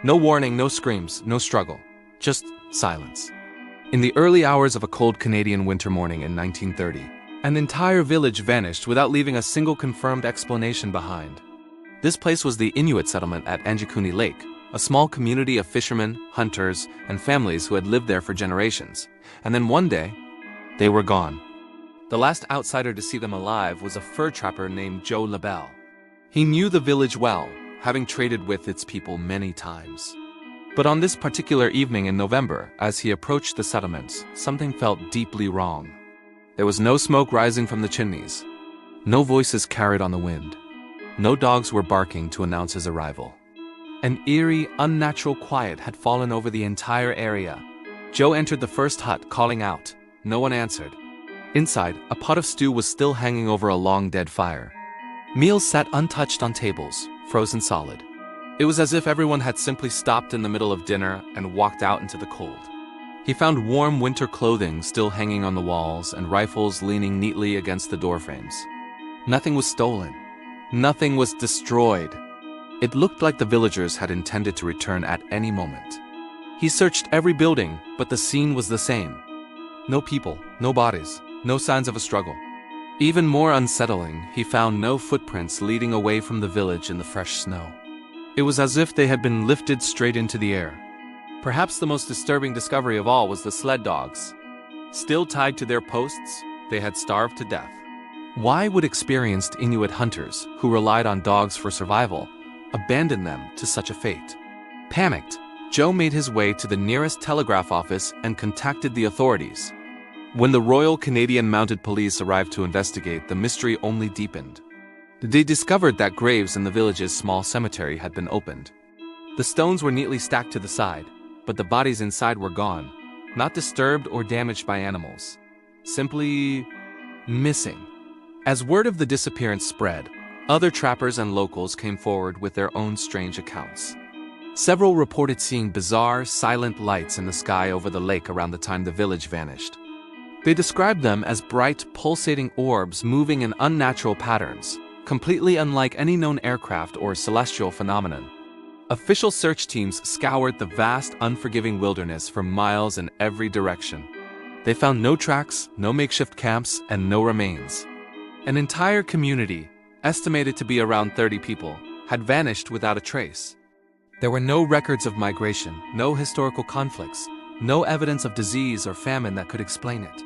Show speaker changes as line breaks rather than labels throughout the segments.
No warning, no screams, no struggle. Just silence. In the early hours of a cold Canadian winter morning in 1930, an entire village vanished without leaving a single confirmed explanation behind. This place was the Inuit settlement at Anjikuni Lake, a small community of fishermen, hunters, and families who had lived there for generations. And then one day, they were gone. The last outsider to see them alive was a fur trapper named Joe LaBelle. He knew the village well, having traded with its people many times. But on this particular evening in November, as he approached the settlements, something felt deeply wrong. There was no smoke rising from the chimneys. No voices carried on the wind. No dogs were barking to announce his arrival. An eerie, unnatural quiet had fallen over the entire area. Joe entered the first hut, calling out. No one answered. Inside, a pot of stew was still hanging over a long dead fire. Meals sat untouched on tables, frozen solid. It was as if everyone had simply stopped in the middle of dinner and walked out into the cold. He found warm winter clothing still hanging on the walls and rifles leaning neatly against the doorframes. Nothing was stolen. Nothing was destroyed. It looked like the villagers had intended to return at any moment. He searched every building, but the scene was the same. No people, no bodies, no signs of a struggle. Even more unsettling, he found no footprints leading away from the village in the fresh snow. It was as if they had been lifted straight into the air. Perhaps the most disturbing discovery of all was the sled dogs. Still tied to their posts, they had starved to death. Why would experienced Inuit hunters, who relied on dogs for survival, abandon them to such a fate? Panicked, Joe made his way to the nearest telegraph office and contacted the authorities. When the Royal Canadian Mounted Police arrived to investigate, the mystery only deepened. They discovered that graves in the village's small cemetery had been opened. The stones were neatly stacked to the side, but the bodies inside were gone, not disturbed or damaged by animals. Simply missing. As word of the disappearance spread, other trappers and locals came forward with their own strange accounts. Several reported seeing bizarre, silent lights in the sky over the lake around the time the village vanished. They described them as bright, pulsating orbs moving in unnatural patterns, completely unlike any known aircraft or celestial phenomenon. Official search teams scoured the vast, unforgiving wilderness for miles in every direction. They found no tracks, no makeshift camps, and no remains. An entire community, estimated to be around 30 people, had vanished without a trace. There were no records of migration, no historical conflicts, no evidence of disease or famine that could explain it.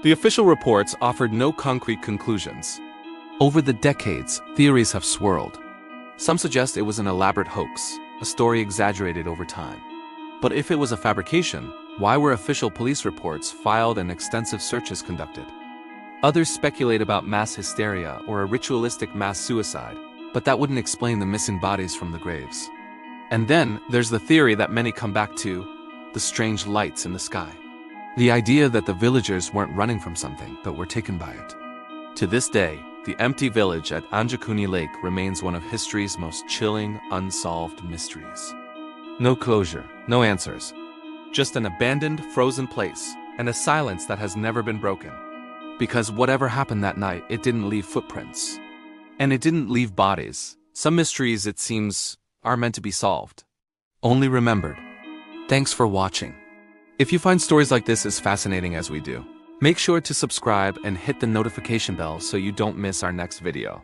The official reports offered no concrete conclusions. Over the decades, theories have swirled. Some suggest it was an elaborate hoax, a story exaggerated over time. But if it was a fabrication, why were official police reports filed and extensive searches conducted? Others speculate about mass hysteria or a ritualistic mass suicide, but that wouldn't explain the missing bodies from the graves. And then there's the theory that many come back to, the strange lights in the sky. The idea that the villagers weren't running from something, but were taken by it. To this day, the empty village at Anjikuni Lake remains one of history's most chilling, unsolved mysteries. No closure, no answers. Just an abandoned, frozen place, and a silence that has never been broken. Because whatever happened that night, it didn't leave footprints. And it didn't leave bodies. Some mysteries, it seems, are meant to be solved. Only remembered. Thanks for watching. If you find stories like this as fascinating as we do, make sure to subscribe and hit the notification bell so you don't miss our next video.